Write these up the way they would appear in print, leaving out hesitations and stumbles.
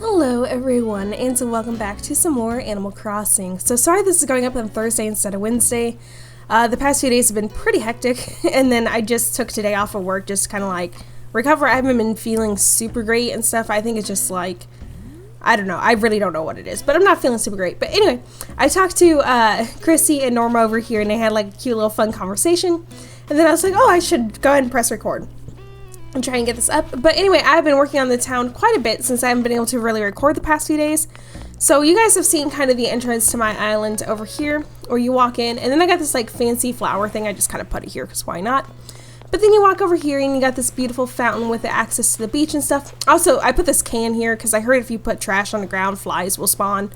Hello everyone, and so welcome back to some more Animal Crossing. So sorry this is going up on Thursday instead of Wednesday. The past few days have been pretty hectic, and then I just took today off of work just to kind of like recover. I haven't been feeling super great and stuff. I think it's just like, I don't know, I really don't know what it is, but I'm not feeling super great. But anyway, I talked to Chrissy and Norma over here, and they had like a cute little fun conversation, and then I was like, oh, I should go ahead and press record and try and get this up. But anyway, I've been working on the town quite a bit since I haven't been able to really record the past few days. So you guys have seen kind of the entrance to my island over here, or you walk in, and then I got this like fancy flower thing. I just kind of put it here because why not? But then you walk over here and you got this beautiful fountain with the access to the beach and stuff. Also, I put this can here because I heard if you put trash on the ground, flies will spawn.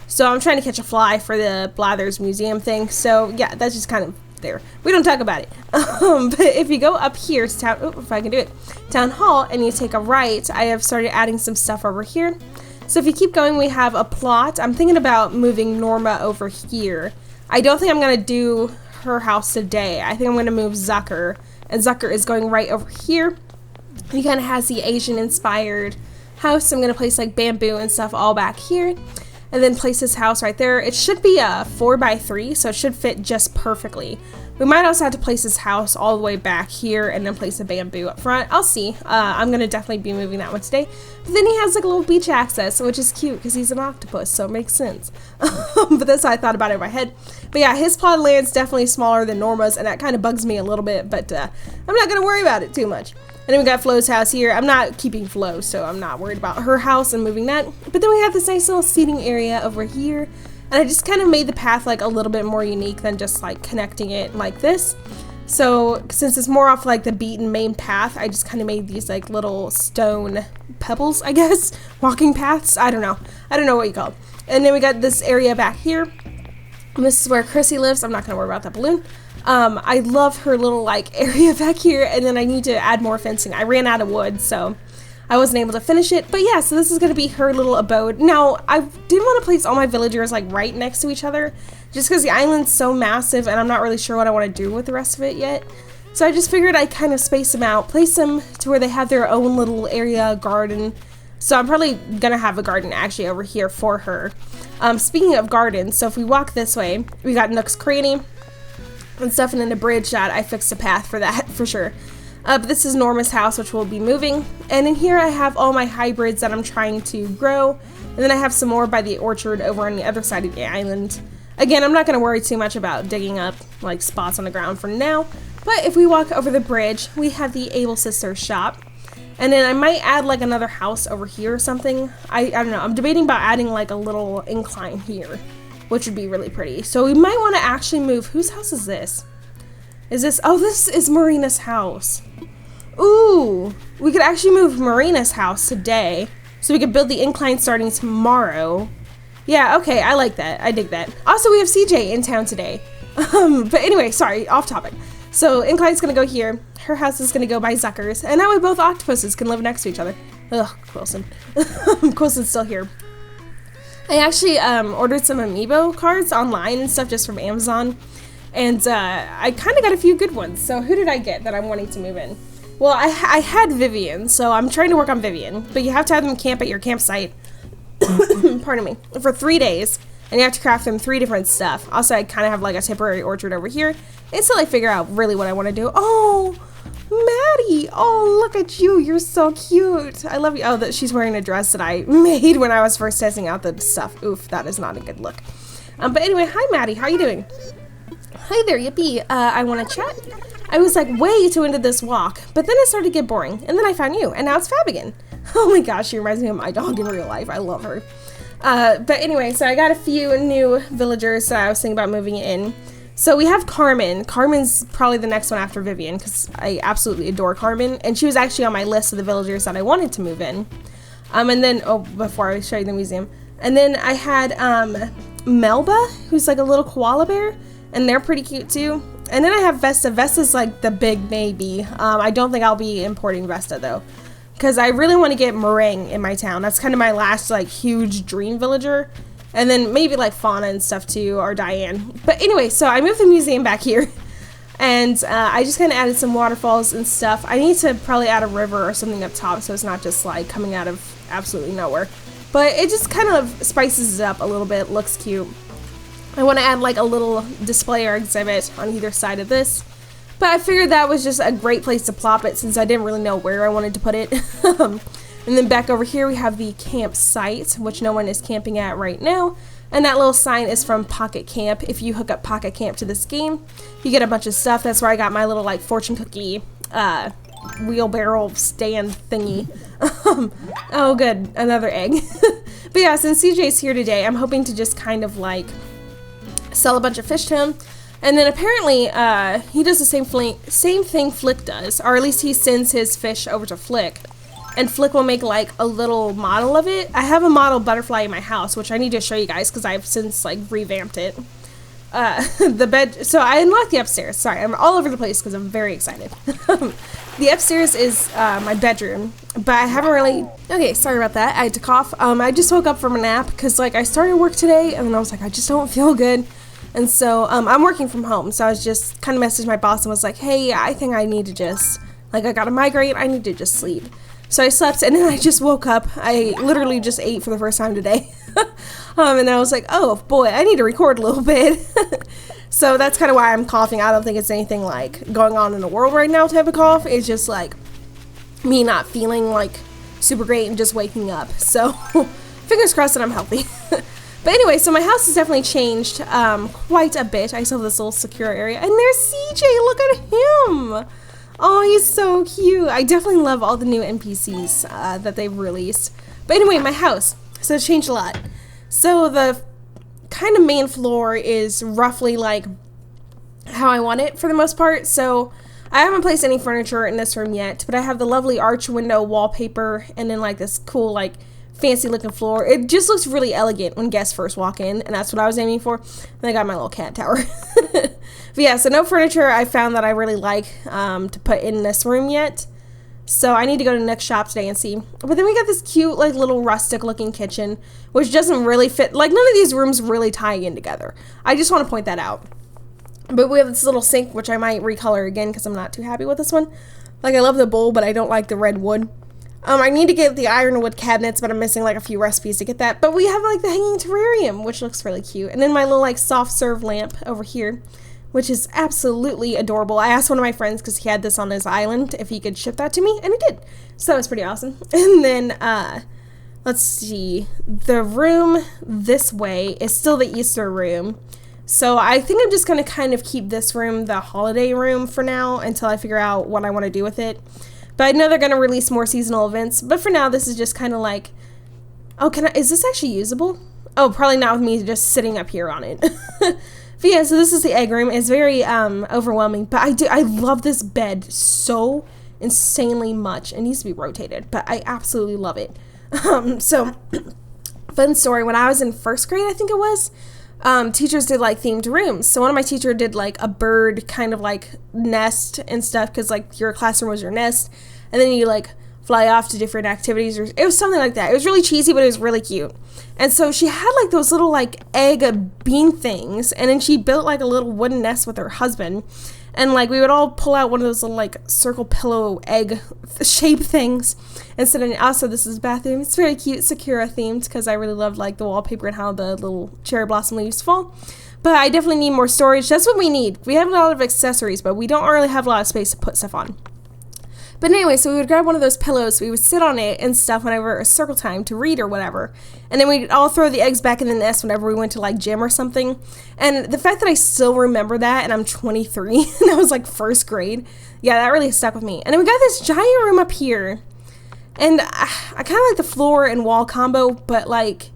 So I'm trying to catch a fly for the Blathers Museum thing. So yeah, that's just kind of there. We don't talk about it. But if you go up here to town, if I can do it, town hall, and you take a right, I have started adding some stuff over here. So if you keep going, we have a plot. I'm thinking about moving Norma over here. I don't think I'm going to do her house today. I think I'm going to move Zucker, and Zucker is going right over here. He kind of has the Asian inspired house. I'm going to place like bamboo and stuff all back here, and then place his house right there. It should be a 4x3, so it should fit just perfectly. We might also have to place his house all the way back here and then place a bamboo up front. I'll see. I'm going to definitely be moving that one today. But then he has like a little beach access, which is cute because he's an octopus, so it makes sense. But that's how I thought about it in my head. But yeah, his plot of land's definitely smaller than Norma's, and that kind of bugs me a little bit, but I'm not going to worry about it too much. And then we got Flo's house here. I'm not keeping Flo, so I'm not worried about her house and moving that. But then we have this nice little seating area over here. And I just kind of made the path like a little bit more unique than just like connecting it like this. So since it's more off like the beaten main path, I just kind of made these like little stone pebbles, I guess. Walking paths. I don't know what you call it. And then we got this area back here. And this is where Chrissy lives. I'm not going to worry about that balloon. I love her little like area back here, and then I need to add more fencing. I ran out of wood, so I wasn't able to finish it. But yeah, so this is going to be her little abode. Now, I didn't want to place all my villagers like right next to each other, just because the island's so massive and I'm not really sure what I want to do with the rest of it yet. So I just figured I'd kind of space them out, place them to where they have their own little area garden. So I'm probably going to have a garden actually over here for her. Speaking of gardens, so if we walk this way, we got Nook's Cranny and stuff, and then the bridge that I fixed a path for that for sure. But this is Norma's house, which we'll be moving. And in here I have all my hybrids that I'm trying to grow. And then I have some more by the orchard over on the other side of the island. Again, I'm not going to worry too much about digging up like spots on the ground for now. But if we walk over the bridge, we have the Able Sisters shop. And then I might add like another house over here or something. I don't know. I'm debating about adding like a little incline here, which would be really pretty. So we might want to actually move. Whose house is this? Is this? Oh, this is Marina's house. Ooh, we could actually move Marina's house today, so we could build the incline starting tomorrow. Yeah, okay, I like that. I dig that. Also, we have CJ in town today. But anyway, sorry, off topic. So incline's gonna go here. Her house is gonna go by Zucker's, and that way both octopuses can live next to each other. Ugh, Quilson. Quilson's still here. I actually ordered some amiibo cards online and stuff just from Amazon. And I kind of got a few good ones. So who did I get that I'm wanting to move in? Well, I had Vivian, so I'm trying to work on Vivian. But you have to have them camp at your campsite, pardon me, for 3 days. And you have to craft them 3 different stuff. Also, I kind of have like a temporary orchard over here until I figure out really what I want to do. Oh, Maddie. Oh, look at you. You're so cute. I love you. Oh, she's wearing a dress that I made when I was first testing out the stuff. Oof, that is not a good look. But anyway, hi, Maddie. How are you doing? Hi there, Yippee. I want to chat. I was like way too into this walk, but then it started to get boring, and then I found you, and now it's Fab again. Oh my gosh, she reminds me of my dog in real life. I love her. But anyway, so I got a few new villagers that I was thinking about moving in. So we have Carmen. Carmen's probably the next one after Vivian, because I absolutely adore Carmen, and she was actually on my list of the villagers that I wanted to move in. And then, before I show you the museum, and then I had Melba, who's like a little koala bear, and they're pretty cute too. And then I have Vesta. Vesta's like the big maybe. I don't think I'll be importing Vesta though, because I really want to get Meringue in my town. That's kind of my last like huge dream villager. And then maybe like Fauna and stuff too, or Diane. But anyway, so I moved the museum back here. And I just kind of added some waterfalls and stuff. I need to probably add a river or something up top so it's not just like coming out of absolutely nowhere. but it just kind of spices it up a little bit, looks cute. I want to add like a little display or exhibit on either side of this, but I figured that was just a great place to plop it since I didn't really know where I wanted to put it. And then back over here we have the campsite, which no one is camping at right now. And that little sign is from Pocket Camp. If you hook up Pocket Camp to this game, you get a bunch of stuff. That's where I got my little like fortune cookie wheelbarrow stand thingy. Oh good, another egg. But yeah, since CJ's here today, I'm hoping to just kind of like sell a bunch of fish to him. And then apparently he does the same thing Flick does, or at least he sends his fish over to Flick. And Flick will make like a little model of it. I have a model butterfly in my house, which I need to show you guys because I've since like revamped it. The bed, so I unlocked the upstairs. Sorry, I'm all over the place because I'm very excited. The upstairs is my bedroom, but I haven't really, okay, sorry about that. I had to cough. I just woke up from a nap because like I started work today and then I was like, I just don't feel good. And so I'm working from home. So I was just kind of messaged my boss and was like, hey, I think I need to just, like I got a migraine, I need to just sleep. So I slept and then I just woke up. I literally just ate for the first time today. And I was like, oh boy, I need to record a little bit. So that's kind of why I'm coughing. I don't think it's anything like going on in the world right now type of cough. It's just like me not feeling like super great and just waking up. So fingers crossed that I'm healthy. But anyway, so my house has definitely changed quite a bit. I still have this little secure area. And there's CJ, look at him. Oh, he's so cute. I definitely love all the new NPCs that they've released. But anyway, my house. So it's changed a lot. So the kind of main floor is roughly like how I want it for the most part. So I haven't placed any furniture in this room yet, but I have the lovely arch window wallpaper and then like this cool like fancy looking floor. It just looks really elegant when guests first walk in, and that's what I was aiming for. And I got my little cat tower. But yeah, so no furniture I found that I really like to put in this room yet. So I need to go to the next shop today and see. But then we got this cute like little rustic looking kitchen, which doesn't really fit, like none of these rooms really tie in together. I just want to point that out. But we have this little sink, which I might recolor again because I'm not too happy with this one. Like I love the bowl, but I don't like the red wood. I need to get the ironwood cabinets, but I'm missing like a few recipes to get that. But we have like the hanging terrarium, which looks really cute. And then my little like soft serve lamp over here, which is absolutely adorable. I asked one of my friends because he had this on his island if he could ship that to me, and he did. So that was pretty awesome. And then, let's see, the room this way is still the Easter room. So I think I'm just going to kind of keep this room the holiday room for now until I figure out what I want to do with it. But I know they're going to release more seasonal events, but for now this is just kind of like, oh, is this actually usable? Oh, probably not with me just sitting up here on it. But yeah, so this is the egg room. It's very overwhelming, but I love this bed so insanely much. It needs to be rotated, but I absolutely love it. So fun story, when I was in first grade, I think it was, teachers did like themed rooms. So one of my teachers did like a bird kind of like nest and stuff, because like your classroom was your nest, and then you like fly off to different activities, or it was something like that. It was really cheesy, but it was really cute. And so she had like those little like egg bean things, and then she built like a little wooden nest with her husband, and like we would all pull out one of those little like circle pillow egg shape things and sit in it. Also, this is the bathroom. It's very cute, Sakura themed, because I really loved like the wallpaper and how the little cherry blossom leaves fall. But I definitely need more storage. That's what we need. We have a lot of accessories, but we don't really have a lot of space to put stuff on. But anyway, so we would grab one of those pillows, we would sit on it and stuff whenever it was circle time to read or whatever. And then we'd all throw the eggs back in the nest whenever we went to like gym or something. And the fact that I still remember that, and I'm 23, and I was like first grade, yeah, that really stuck with me. And then we got this giant room up here. And I kind of like the floor and wall combo, but like,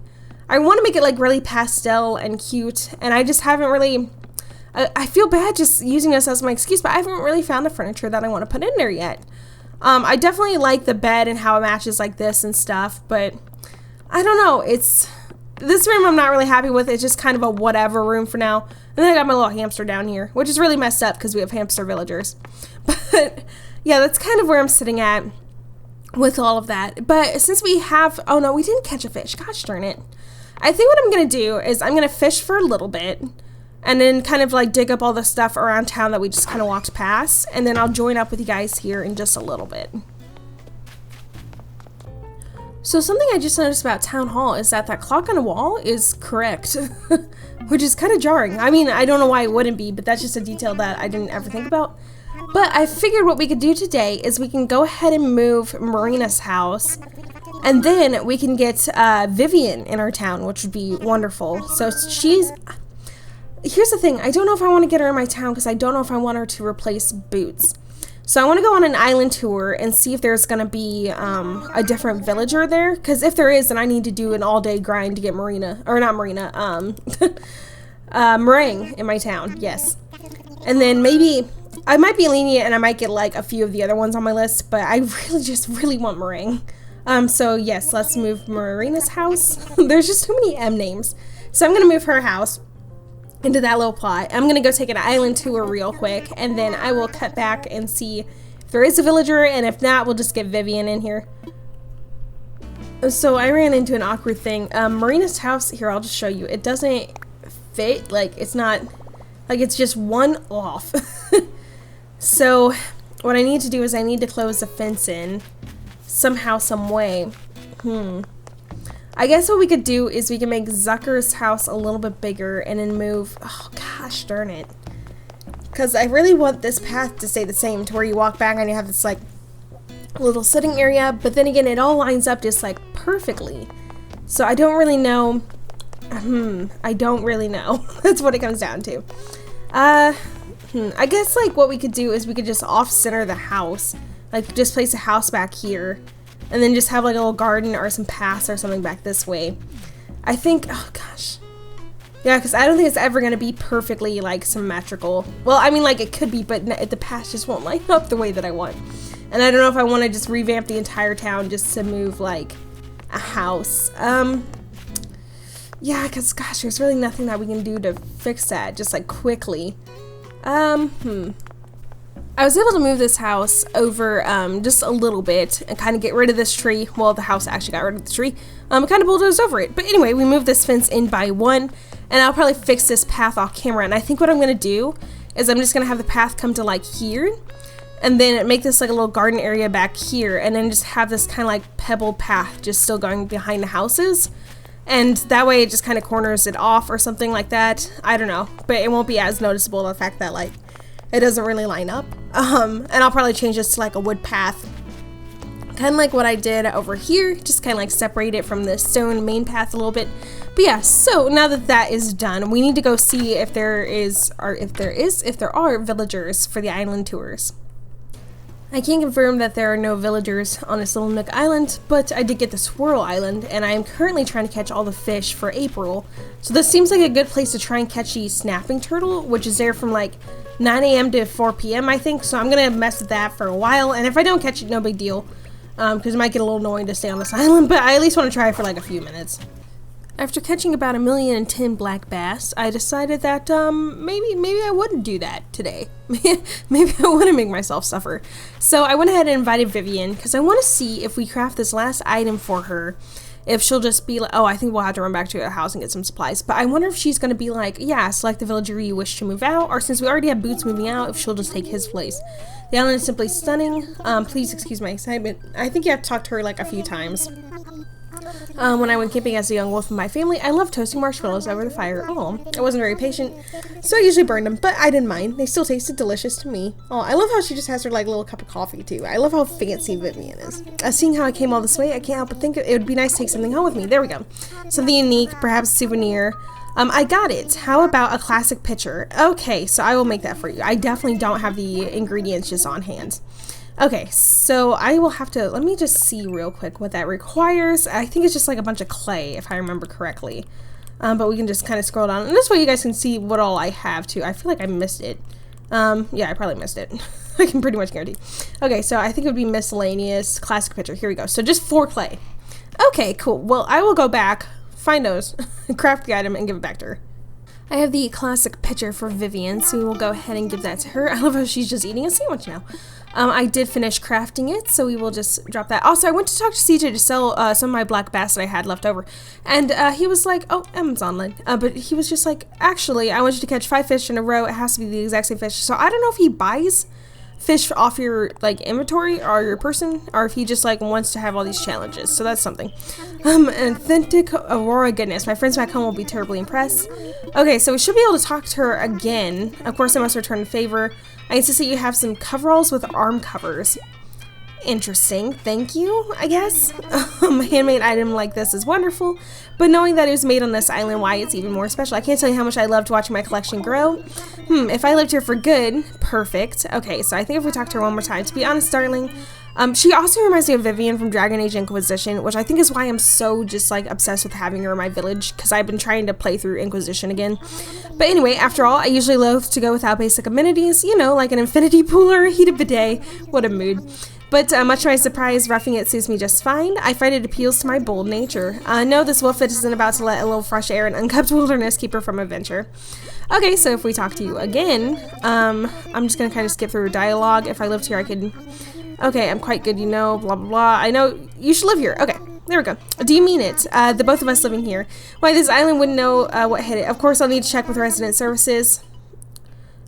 I want to make it like really pastel and cute. And I just haven't really, I feel bad just using this as my excuse, but I haven't really found the furniture that I want to put in there yet. I definitely like the bed and how it matches like this and stuff, but I don't know, it's, this room I'm not really happy with. It's just kind of a whatever room for now. And then I got my little hamster down here, which is really messed up because we have hamster villagers. But yeah, that's kind of where I'm sitting at with all of that. But since we have, oh no, we didn't catch a fish, gosh darn it. I think what I'm going to do is I'm going to fish for a little bit, and then kind of like dig up all the stuff around town that we just kind of walked past. And then I'll join up with you guys here in just a little bit. So something I just noticed about Town Hall is that clock on the wall is correct, which is kind of jarring. I mean, I don't know why it wouldn't be, but that's just a detail that I didn't ever think about. But I figured what we could do today is we can go ahead and move Marina's house, and then we can get Vivian in our town, which would be wonderful. So here's the thing, I don't know if I want to get her in my town because I don't know if I want her to replace Boots. So I want to go on an island tour and see if there's going to be a different villager there. Because if there is, then I need to do an all-day grind to get Marina. Or not Marina, Meringue in my town, yes. And then maybe, I might be lenient and I might get like a few of the other ones on my list. But I really want Meringue. So yes, let's move Marina's house. There's just too many M names. So I'm going to move her house into that little plot. I'm gonna go take an island tour real quick, and then I will cut back and see if there is a villager, and if not, we'll just get Vivian in here. So I ran into an awkward thing. Marina's house, here, I'll just show you. It doesn't fit, like, it's not, like, it's just one off. So what I need to do is I need to close the fence in somehow, some way. I guess what we could do is we can make Zucker's house a little bit bigger and then move, oh gosh darn it. Because I really want this path to stay the same, to where you walk back and you have this like little sitting area, but then again it all lines up just like perfectly. So I don't really know, I don't really know. That's what it comes down to. I guess like what we could do is we could just off-center the house, like just place a house back here. And then just have like a little garden or some paths or something back this way. I think, oh gosh. Yeah, because I don't think it's ever going to be perfectly like symmetrical. Well, I mean like it could be, but the paths just won't line up the way that I want. And I don't know if I want to just revamp the entire town just to move like a house. Yeah, because gosh, there's really nothing that we can do to fix that just like quickly. I was able to move this house over just a little bit and kind of get rid of this tree. Well, the house actually got rid of the tree. It kind of bulldozed over it. But anyway, we moved this fence in by one, and I'll probably fix this path off camera. And I think what I'm going to do is I'm just going to have the path come to like here, and then make this like a little garden area back here, and then just have this kind of like pebbled path just still going behind the houses. And that way it just kind of corners it off or something like that. I don't know. But it won't be as noticeable, the fact that like it doesn't really line up. And I'll probably change this to like a wood path. Kind of like what I did over here. Just kind of like separate it from the stone main path a little bit. But yeah, so now that that is done, we need to go see if there are villagers for the island tours. I can confirm that there are no villagers on this little nook island, but I did get the Swirl Island, and I am currently trying to catch all the fish for April. So this seems like a good place to try and catch the snapping turtle, which is there from like 9 a.m. to 4 p.m. I think. So I'm going to mess with that for a while, and if I don't catch it, no big deal, because it might get a little annoying to stay on this island, but I at least want to try it for like a few minutes. After catching about 1,010,000 black bass, I decided that maybe I wouldn't do that today. Maybe I wouldn't make myself suffer. So I went ahead and invited Vivian because I want to see if we craft this last item for her, if she'll just be like, oh, I think we'll have to run back to her house and get some supplies. But I wonder if she's going to be like, yeah, select the villager you wish to move out, or since we already have Boots moving out, if she'll just take his place. The island is simply stunning. Please excuse my excitement. I think you have to talk to her like a few times. When I went camping as a young wolf with my family, I loved toasting marshmallows over the fire. Oh, I wasn't very patient, so I usually burned them, but I didn't mind. They still tasted delicious to me. Oh, I love how she just has her like little cup of coffee too. I love how fancy Vivian is. Seeing how I came all this way, I can't help but think it would be nice to take something home with me. There we go. Something unique, perhaps a souvenir. I got it. How about a classic pitcher? Okay, so I will make that for you. I definitely don't have the ingredients just on hand. Okay, so I will have to, let me just see real quick what that requires. I think it's just like a bunch of clay, if I remember correctly. But we can just kind of scroll down, and this way you guys can see what all I have too. I feel like I missed it. Yeah, I probably missed it. I can pretty much guarantee. Okay, so I think it would be miscellaneous, classic pitcher. Here we go. So just 4 clay. Okay, cool. Well, I will go back, find those, craft the item, and give it back to her. I have the classic pitcher for Vivian, so we will go ahead and give that to her. I love how she's just eating a sandwich now. I did finish crafting it, so we will just drop that. Also, I went to talk to CJ to sell some of my black bass that I had left over, and he was like, oh, Amazon lid. But he was just like, actually, I want you to catch 5 fish in a row. It has to be the exact same fish. So I don't know if he buys fish off your like inventory or your person, or if he just like wants to have all these challenges. So that's something. An authentic Aurora, goodness, my friends back home will be terribly impressed. Okay, so we should be able to talk to her again. Of course, I must return a favor. I insist that you have some coveralls with arm covers. Interesting, thank you, I guess. A handmade item like this is wonderful, but knowing that it was made on this island, why, it's even more special. I can't tell you how much I loved watching my collection grow. If I lived here for good, perfect. Okay, so I think if we talk to her one more time, to be honest, darling, she also reminds me of Vivian from Dragon Age Inquisition, which I think is why I'm so just like obsessed with having her in my village, because I've been trying to play through Inquisition again. But anyway, after all, I usually loathe to go without basic amenities, you know, like an infinity pool or a heated bidet. What a mood. But much to my surprise, roughing it suits me just fine. I find it appeals to my bold nature. No, this wolf isn't about to let a little fresh air and unkept wilderness keep her from adventure. Okay, so if we talk to you again, I'm just going to kind of skip through dialogue. If I lived here, I could... Okay, I'm quite good, you know, blah, blah, blah. I know you should live here. Okay, there we go. Do you mean it? The both of us living here. Why, this island wouldn't know what hit it. Of course, I'll need to check with resident services.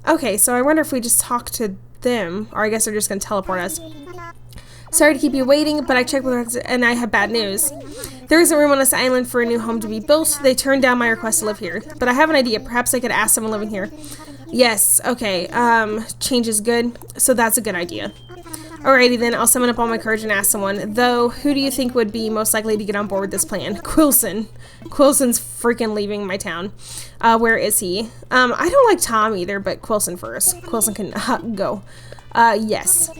Okay, so I wonder if we just talk to them, or I guess they're just going to teleport us. Sorry to keep you waiting, but I checked with her and I have bad news. There isn't room on this island for a new home to be built. They turned down my request to live here. But I have an idea. Perhaps I could ask someone living here. Yes, okay. Change is good. So that's a good idea. Alrighty then, I'll summon up all my courage and ask someone. Though, who do you think would be most likely to get on board with this plan? Quilson. Quilson's freaking leaving my town. Where is he? I don't like Tom either, but Quilson first. Quilson can go. Yes.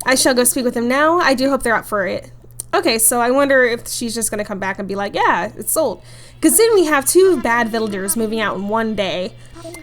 I shall go speak with him now. I do hope they're up for it. Okay, so I wonder if she's just gonna come back and be like, yeah, it's sold. Because then we have two bad villagers moving out in one day.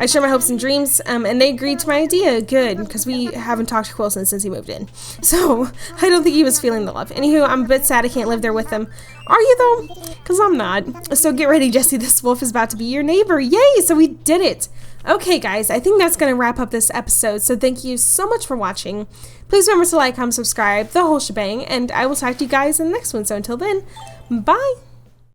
I share my hopes and dreams, and they agreed to my idea. Good, because we haven't talked to Quilson since he moved in. So, I don't think he was feeling the love. Anywho, I'm a bit sad I can't live there with them. Are you, though? Because I'm not. So get ready, Jesse. This wolf is about to be your neighbor. Yay! So we did it. Okay, guys, I think that's going to wrap up this episode. So thank you so much for watching. Please remember to like, comment, subscribe, the whole shebang, and I will talk to you guys in the next one. So until then, bye!